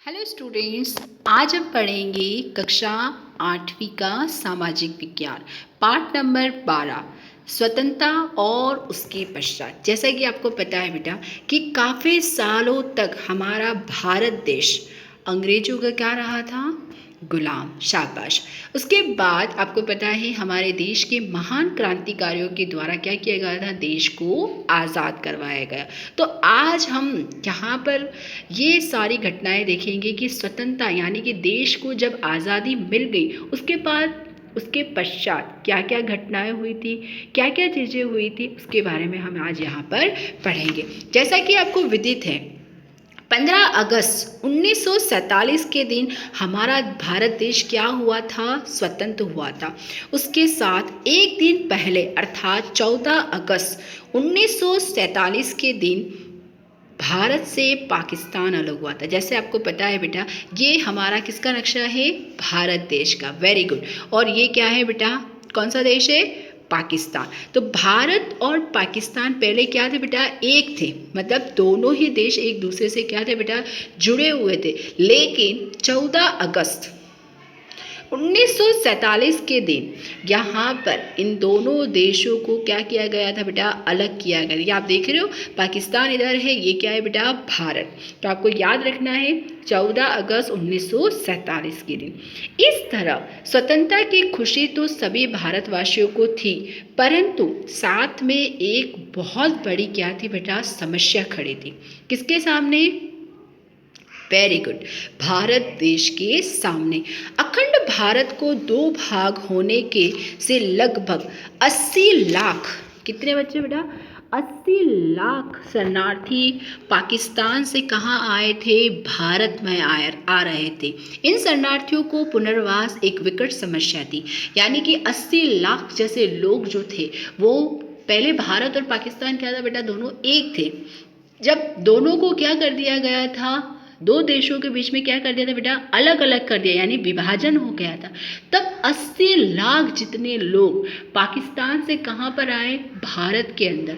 Hello students, आज हम पढ़ेंगे कक्षा 8वीं का सामाजिक विज्ञान पाठ नंबर 12 स्वतंत्रता और उसके पश्चात। जैसा कि आपको पता है बेटा कि काफ़ी सालों तक हमारा भारत देश अंग्रेजों का क्या रहा था, गुलाम। शाबाश। उसके बाद आपको पता है हमारे देश के महान क्रांतिकारियों के द्वारा क्या किया गया था, देश को आज़ाद करवाया गया। तो आज हम यहाँ पर ये सारी घटनाएं देखेंगे कि स्वतंत्रता यानी कि देश को जब आज़ादी मिल गई उसके बाद उसके पश्चात क्या क्या घटनाएं हुई थी, क्या क्या चीज़ें हुई थी, उसके बारे में हम आज यहाँ पर पढ़ेंगे। जैसा कि आपको विदित है 15 अगस्त 1947 के दिन हमारा भारत देश क्या हुआ था, स्वतंत्र हुआ था। उसके साथ एक दिन पहले अर्थात 14 अगस्त 1947 के दिन भारत से पाकिस्तान अलग हुआ था। जैसे आपको पता है बेटा ये हमारा किसका नक्शा है, भारत देश का। Very good. और ये क्या है बेटा, कौन सा देश है, पाकिस्तान। तो भारत और पाकिस्तान पहले क्या थे बेटा, एक थे, मतलब दोनों ही देश एक दूसरे से क्या थे बेटा, जुड़े हुए थे। लेकिन 14 अगस्त 1947 के दिन यहाँ पर इन दोनों देशों को क्या किया गया था बेटा, अलग किया गया। ये आप देख रहे हो पाकिस्तान इधर है, ये क्या है बेटा, भारत। तो आपको याद रखना है 14 अगस्त 1947 के दिन। इस तरह स्वतंत्रता की खुशी तो सभी भारतवासियों को थी, परंतु साथ में एक बहुत बड़ी क्या थी बेटा, समस्या खड़ी थी। किसके सामने, वेरी गुड, भारत देश के सामने। अखंड भारत को दो भाग होने के से लगभग 80 लाख, कितने बच्चे बेटा, 80 लाख शरणार्थी पाकिस्तान से कहाँ आए थे, भारत में आ रहे थे। इन शरणार्थियों को पुनर्वास एक विकट समस्या थी, यानी कि 80 लाख जैसे लोग जो थे वो पहले भारत और पाकिस्तान क्या था बेटा, दोनों एक थे। जब दोनों को क्या कर दिया गया था, दो देशों के बीच में क्या कर दिया था बेटा, अलग अलग कर दिया, यानी विभाजन हो गया था। तब 80 लाख जितने लोग पाकिस्तान से कहाँ पर आए, भारत के अंदर,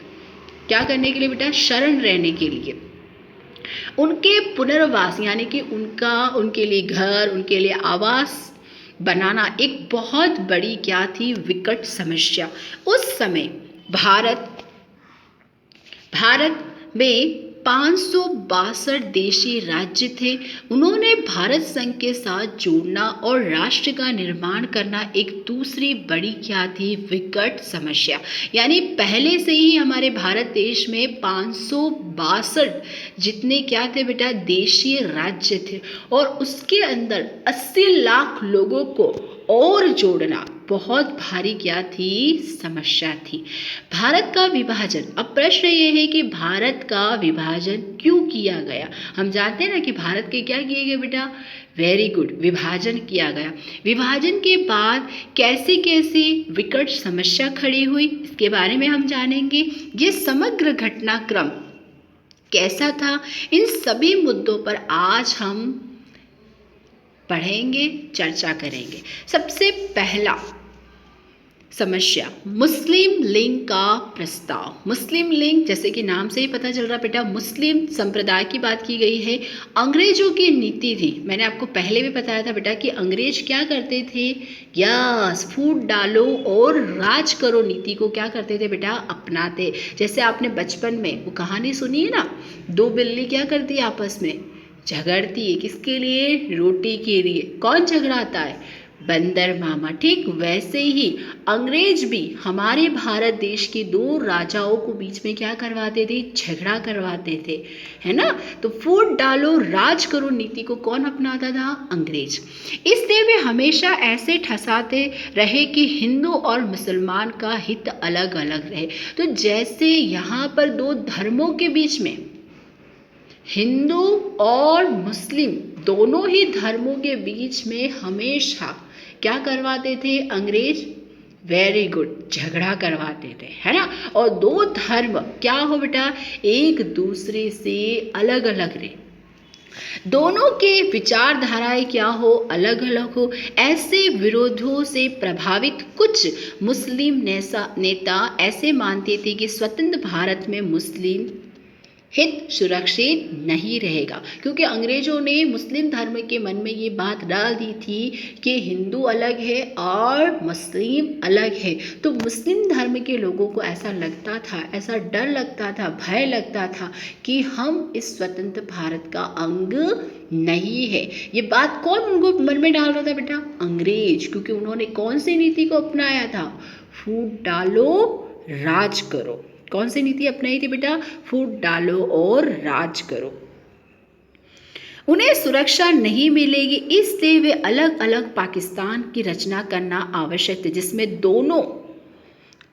क्या करने के लिए बेटा, शरण रहने के लिए। उनके पुनर्वास यानी कि उनके लिए घर, उनके लिए आवास बनाना एक बहुत बड़ी क्या थी, विकट समस्या। उस समय भारत में 562 देशी राज्य थे। उन्होंने भारत संघ के साथ जोड़ना और राष्ट्र का निर्माण करना एक दूसरी बड़ी क्या थी, विकट समस्या। यानी पहले से ही हमारे भारत देश में 562 जितने क्या थे बेटा, देशी राज्य थे, और उसके अंदर 80 लाख लोगों को और जोड़ना बहुत भारी क्या थी, समस्या थी। भारत का विभाजन, अब प्रश्न ये है कि भारत का विभाजन क्यों किया गया। हम जानते हैं ना कि भारत के क्या किए गए बेटा, वेरी गुड, विभाजन किया गया। विभाजन के बाद कैसी कैसी विकट समस्या खड़ी हुई, इसके बारे में हम जानेंगे। ये समग्र घटनाक्रम कैसा था, इन सभी मुद्दों पर आज हम पढ़ेंगे, चर्चा करेंगे। सबसे पहला समस्या, मुस्लिम लीग का प्रस्ताव। मुस्लिम लीग, जैसे कि नाम से ही पता चल रहा बेटा, मुस्लिम संप्रदाय की बात की गई है। अंग्रेजों की नीति थी, मैंने आपको पहले भी बताया था बेटा कि अंग्रेज क्या करते थे, यस, फूट डालो और राज करो नीति को क्या करते थे बेटा, अपनाते। जैसे आपने बचपन में वो कहानी सुनी है ना, दो बिल्ली क्या करती है, आपस में झगड़ती है, किसके लिए, रोटी के लिए। कौन झगड़ाता है, बंदर मामा। ठीक वैसे ही अंग्रेज भी हमारे भारत देश के दो राजाओं को बीच में क्या करवाते थे, झगड़ा करवाते थे, है ना। तो फूट डालो राज करो नीति को कौन अपनाता था, अंग्रेज। इसलिए वे हमेशा ऐसे ठसाते रहे कि हिंदू और मुसलमान का हित अलग अलग रहे। तो जैसे यहाँ पर दो धर्मों के बीच में, हिंदू और मुस्लिम दोनों ही धर्मों के बीच में हमेशा क्या करवाते थे अंग्रेज, वेरी गुड, झगड़ा करवाते थे, है ना। और दो धर्म क्या हो बेटा, एक दूसरे से अलग अलग रहे, दोनों के विचारधाराएं क्या हो, अलग अलग हो। ऐसे विरोधों से प्रभावित कुछ मुस्लिम नेता ऐसे मानते थे कि स्वतंत्र भारत में मुस्लिम हित सुरक्षित नहीं रहेगा, क्योंकि अंग्रेजों ने मुस्लिम धर्म के मन में ये बात डाल दी थी कि हिंदू अलग है और मुस्लिम अलग है। तो मुस्लिम धर्म के लोगों को ऐसा लगता था, ऐसा डर लगता था, भय लगता था कि हम इस स्वतंत्र भारत का अंग नहीं है। ये बात कौन उनको मन में डाल रहा था बेटा? अंग्रेज, क्योंकि उन्होंने कौन सी नीति को अपनाया था? फूट डालो राज करो। कौन सी नीति अपनाई थी बेटा? फूट डालो और राज करो। उन्हें सुरक्षा नहीं मिलेगी, इसलिए वे अलग अलग पाकिस्तान की रचना करना आवश्यक थे, जिसमें दोनों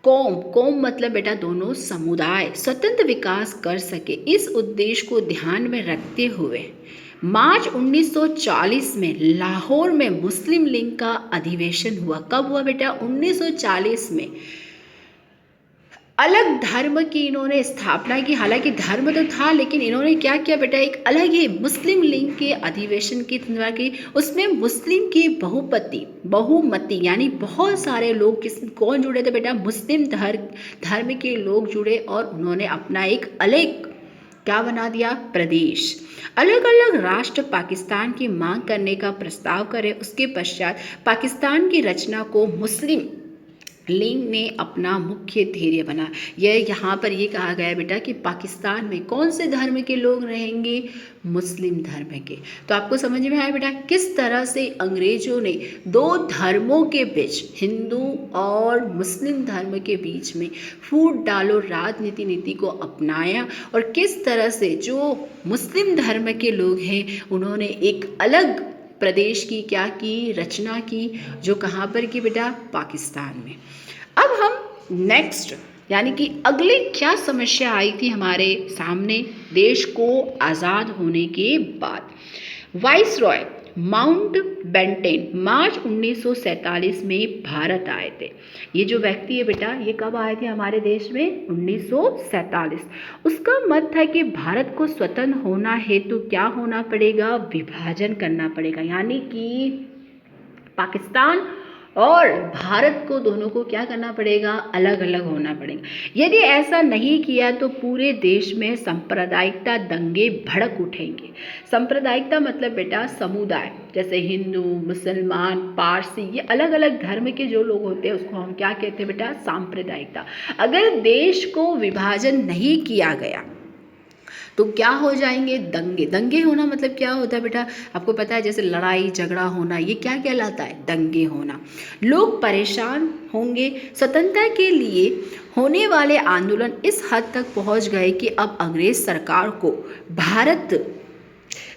कौम मतलब बेटा दोनों समुदाय स्वतंत्र विकास कर सके। इस उद्देश्य को ध्यान में रखते हुए मार्च 1940 में लाहौर में मुस्लिम लीग का अधिवेशन हुआ। कब हुआ बेटा? 1940 में। अलग धर्म की इन्होंने स्थापना की, हालांकि धर्म तो था, लेकिन इन्होंने क्या किया बेटा? एक अलग ही मुस्लिम लीग के अधिवेशन की तुलना की। उसमें मुस्लिम की बहुमती यानी बहुत सारे लोग कौन जुड़े थे बेटा? मुस्लिम धर्म के लोग जुड़े और उन्होंने अपना एक अलग क्या बना दिया? प्रदेश। अलग अलग राष्ट्र पाकिस्तान की मांग करने का प्रस्ताव करे। उसके पश्चात पाकिस्तान की रचना को मुस्लिम लीग ने अपना मुख्य ध्येय बना। यह यहाँ पर ये कहा गया बेटा कि पाकिस्तान में कौन से धर्म के लोग रहेंगे? मुस्लिम धर्म के। तो आपको समझ में आया बेटा किस तरह से अंग्रेजों ने दो धर्मों के बीच, हिंदू और मुस्लिम धर्म के बीच में फूट डालो राजनीति नीति को अपनाया, और किस तरह से जो मुस्लिम धर्म के लोग हैं उन्होंने एक अलग प्रदेश की क्या की? रचना की, जो कहाँ पर की बेटा? पाकिस्तान में। अब हम नेक्स्ट यानी कि अगले क्या समस्या आई थी हमारे सामने देश को आज़ाद होने के बाद? वाइसरॉय माउंटबेटन मार्च 1947 में भारत आए थे। ये जो व्यक्ति है बेटा ये कब आए थे हमारे देश में? 1947। उसका मत था कि भारत को स्वतंत्र होना है तो क्या होना पड़ेगा? विभाजन करना पड़ेगा, यानी कि पाकिस्तान और भारत को दोनों को क्या करना पड़ेगा? अलग अलग होना पड़ेगा। यदि ऐसा नहीं किया तो पूरे देश में सांप्रदायिकता दंगे भड़क उठेंगे। सांप्रदायिकता मतलब बेटा समुदाय, जैसे हिंदू, मुसलमान, पारसी, ये अलग अलग धर्म के जो लोग होते हैं उसको हम क्या कहते हैं बेटा? सांप्रदायिकता। अगर देश को विभाजन नहीं किया गया तो क्या हो जाएंगे? दंगे। दंगे होना मतलब क्या होता है बेटा? आपको पता है, जैसे लड़ाई झगड़ा होना, ये क्या कहलाता है? दंगे होना। लोग परेशान होंगे। स्वतंत्रता के लिए होने वाले आंदोलन इस हद तक पहुंच गए कि अब अंग्रेज सरकार को भारत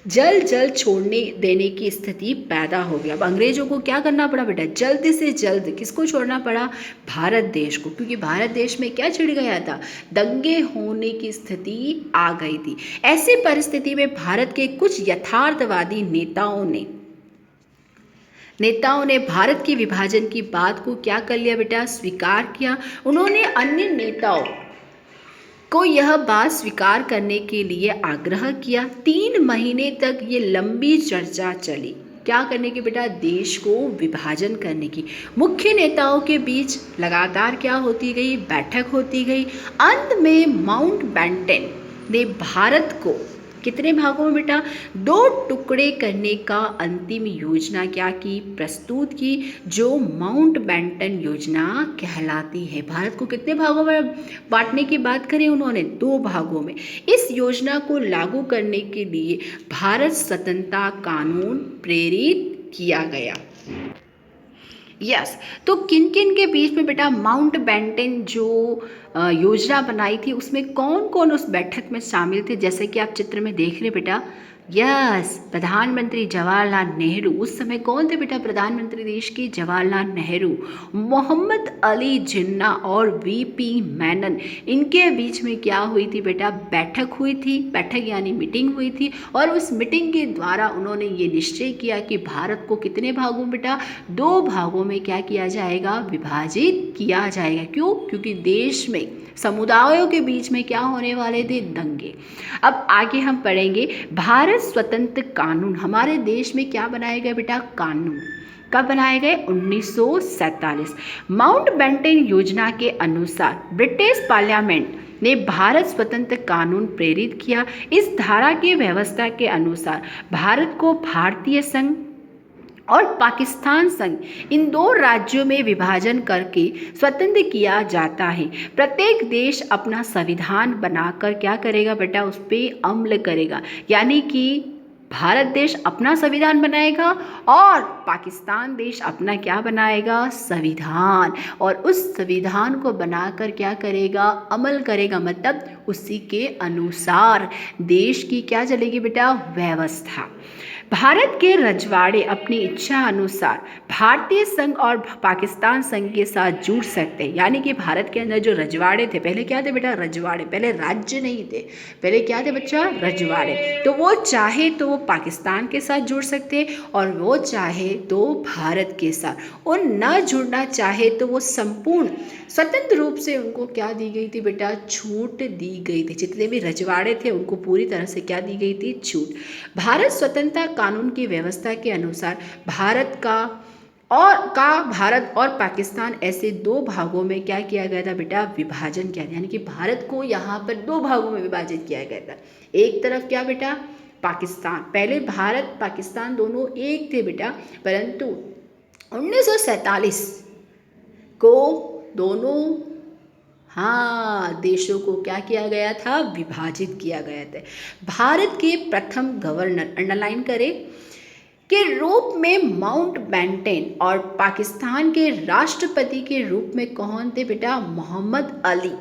जल्द छोड़ने देने की स्थिति पैदा हो गई। अब अंग्रेजों को क्या करना पड़ा बेटा? जल्द से जल्द किसको छोड़ना पड़ा? भारत देश को, क्योंकि भारत देश में क्या छिड़ गया था? दंगे होने की स्थिति आ गई थी। ऐसी परिस्थिति में भारत के कुछ यथार्थवादी नेताओं ने भारत के विभाजन की बात को क्या कर लिया बेटा? स्वीकार किया। उन्होंने अन्य नेताओं को यह बात स्वीकार करने के लिए आग्रह किया। 3 महीने तक ये लंबी चर्चा चली। क्या करने की बेटा? देश को विभाजन करने की। मुख्य नेताओं के बीच लगातार क्या होती गई? बैठक होती गई। अंत में माउंटबेटन ने भारत को कितने भागों में बेटा? 2 टुकड़े करने का अंतिम योजना क्या की? प्रस्तुत की, जो माउंटबेटन योजना कहलाती है। भारत को कितने भागों में बांटने की बात करी उन्होंने? 2 भागों में। इस योजना को लागू करने के लिए भारत स्वतंत्रता कानून प्रेरित किया गया। तो किन किन के बीच में बेटा माउंटबेटन जो योजना बनाई थी उसमें कौन कौन उस बैठक में शामिल थे? जैसे कि आप चित्र में देख रहे बेटा, प्रधानमंत्री जवाहरलाल नेहरू। उस समय कौन थे बेटा प्रधानमंत्री देश के? जवाहरलाल नेहरू, मोहम्मद अली जिन्ना और वीपी मेनन। इनके बीच में क्या हुई थी बेटा? बैठक हुई थी। बैठक यानी मीटिंग हुई थी, और उस मीटिंग के द्वारा उन्होंने ये निश्चय किया कि भारत को कितने भागों बेटा? 2 भागों में क्या किया जाएगा? विभाजित किया जाएगा। क्यों? क्योंकि देश में समुदायों के बीच में क्या होने वाले थे? दंगे। अब आगे हम पढ़ेंगे भारत स्वतंत्र कानून। हमारे देश में क्या बनाए गए बेटा? कानून। कब बनाए गए? 1947। माउंटबेटन योजना के अनुसार ब्रिटिश पार्लियामेंट ने भारत स्वतंत्र कानून प्रेरित किया। इस धारा की व्यवस्था के अनुसार भारत को भारतीय संघ और पाकिस्तान संघ इन दो राज्यों में विभाजन करके स्वतंत्र किया जाता है। प्रत्येक देश अपना संविधान बनाकर क्या करेगा बेटा, उस पर अमल करेगा। यानी कि भारत देश अपना संविधान बनाएगा और पाकिस्तान देश अपना क्या बनाएगा, संविधान, और उस संविधान को बनाकर क्या करेगा, अमल करेगा। मतलब उसी के अनुसार देश की क्या चलेगी बेटा, व्यवस्था। भारत के रजवाड़े अपनी इच्छा अनुसार भारतीय संघ और पाकिस्तान संघ के साथ जुड़ सकते हैं। यानी कि भारत के अंदर जो रजवाड़े थे, पहले क्या थे बेटा, रजवाड़े, पहले राज्य नहीं थे, पहले क्या थे बच्चा, रजवाड़े। तो वो चाहे तो वो पाकिस्तान के साथ जुड़ सकते और वो चाहे तो भारत के साथ, और न जुड़ना चाहे तो वो संपूर्ण स्वतंत्र रूप से उनको क्या दी गई थी बेटा, छूट दी गई थी। जितने भी रजवाड़े थे उनको पूरी तरह से क्या दी गई थी, छूट। भारत स्वतंत्रता कानून की व्यवस्था के अनुसार भारत और पाकिस्तान ऐसे दो भागों में क्या किया गया था बेटा, विभाजन किया। यानी कि भारत को यहाँ पर दो भागों में विभाजित किया गया था। एक तरफ क्या बेटा, पाकिस्तान, पहले भारत पाकिस्तान दोनों एक थे बेटा, परंतु 1947 को दोनों देशों को क्या किया गया था, विभाजित किया गया था। भारत के प्रथम गवर्नर, अंडरलाइन करें, के रूप में माउंटबेटन और पाकिस्तान के राष्ट्रपति के रूप में कौन थे बेटा, मोहम्मद अली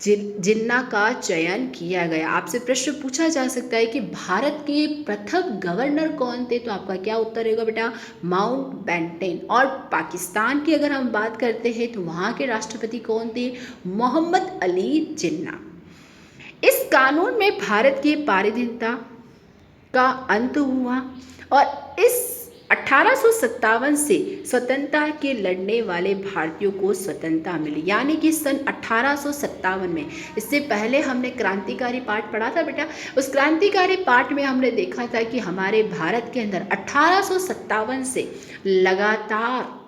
जिन्ना का चयन किया गया। आपसे प्रश्न पूछा जा सकता है कि भारत के प्रथम गवर्नर कौन थे, तो आपका क्या उत्तर होगा बेटा, माउंटबेटन। और पाकिस्तान की अगर हम बात करते हैं तो वहाँ के राष्ट्रपति कौन थे, मोहम्मद अली जिन्ना। इस कानून में भारत की पराधीनता का अंत हुआ और इस 1857 से स्वतंत्रता के लड़ने वाले भारतीयों को स्वतंत्रता मिली। यानी कि सन 1857 में, इससे पहले हमने क्रांतिकारी पाठ पढ़ा था बेटा, उस क्रांतिकारी पाठ में हमने देखा था कि हमारे भारत के अंदर 1857 से लगातार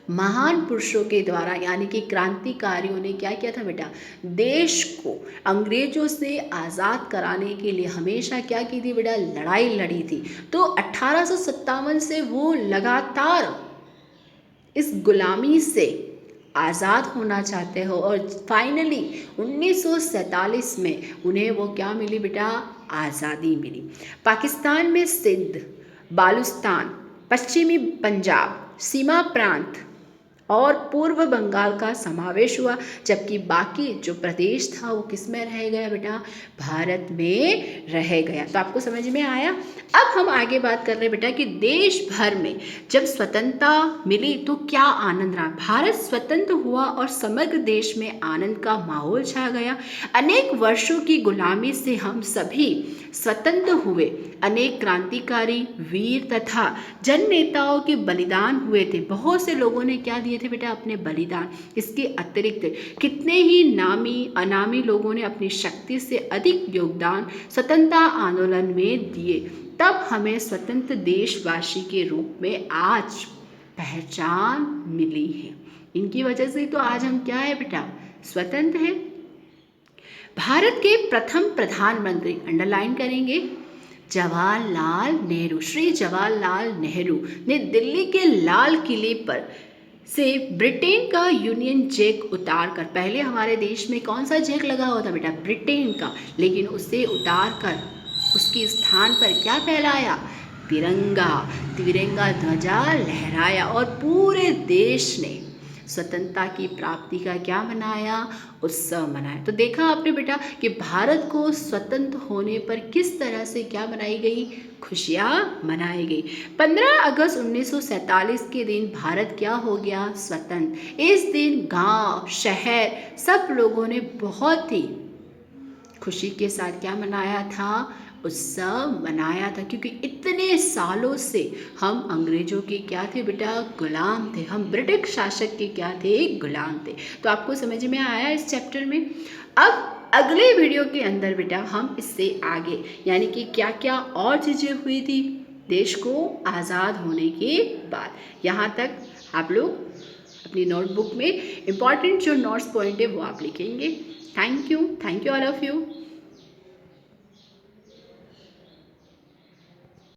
महान पुरुषों के द्वारा, यानी कि क्रांतिकारियों ने क्या किया था बेटा, देश को अंग्रेजों से आज़ाद कराने के लिए हमेशा क्या की थी बेटा, लड़ाई लड़ी थी। तो 1857 से वो लगातार इस गुलामी से आज़ाद होना चाहते हो और फाइनली 1947 में उन्हें वो क्या मिली बेटा, आज़ादी मिली। पाकिस्तान में सिंध, बालूचिस्तान, पश्चिमी पंजाब, सीमा प्रांत और पूर्व बंगाल का समावेश हुआ, जबकि बाकी जो प्रदेश था वो किस में रह गया बेटा, भारत में रह गया। तो आपको समझ में आया। अब हम आगे बात कर रहे हैं बेटा कि देश भर में जब स्वतंत्रता मिली तो क्या आनंद रहा। भारत स्वतंत्र हुआ और समग्र देश में आनंद का माहौल छा गया। अनेक वर्षों की गुलामी से हम सभी स्वतंत्र हुए। अनेक क्रांतिकारी, वीर तथा जन नेताओं के बलिदान हुए थे। बहुत से लोगों ने क्या दिए थे बेटा, अपने बलिदान। इसके अतिरिक्त कितने ही नामी अनामी लोगों ने अपनी शक्ति से अधिक योगदान स्वतंत्रता आंदोलन में दिए। तब हमें स्वतंत्र देशवासी के रूप में आज पहचान मिली है। इनकी वजह से तो आज हम क्या है बेटा, स्वतंत्र हैं। भारत के प्रथम प्रधानमंत्री, अंडरलाइन करेंगे, जवाहरलाल नेहरू। श्री जवाहरलाल नेहरू ने दिल्ली के लाल किले पर से ब्रिटेन का यूनियन जैक उतार कर, पहले हमारे देश में कौन सा जैक लगा हुआ था बेटा, ब्रिटेन का, लेकिन उसे उतार कर उसके स्थान पर क्या फहराया, तिरंगा ध्वजा लहराया और पूरे देश ने स्वतंत्रता की प्राप्ति का क्या मनाया, उत्सव मनाया। तो देखा आपने बेटा कि भारत को स्वतंत्र होने पर किस तरह से क्या मनाई गई, खुशियाँ मनाई गई। 15 अगस्त 1947 के दिन भारत क्या हो गया, स्वतंत्र। इस दिन गांव, शहर सब लोगों ने बहुत ही खुशी के साथ क्या मनाया था, उत्सव मनाया था, क्योंकि इतने सालों से हम अंग्रेजों के क्या थे बेटा, गुलाम थे। हम ब्रिटिश शासक के क्या थे, गुलाम थे। तो आपको समझ में आया इस चैप्टर में। अब अगले वीडियो के अंदर बेटा हम इससे आगे, यानी कि क्या क्या और चीज़ें हुई थी देश को आज़ाद होने के बाद, यहाँ तक आप लोग अपनी नोटबुक में इम्पॉर्टेंट जो नोट्स पॉइंट है वो आप लिखेंगे। Thank you all of you.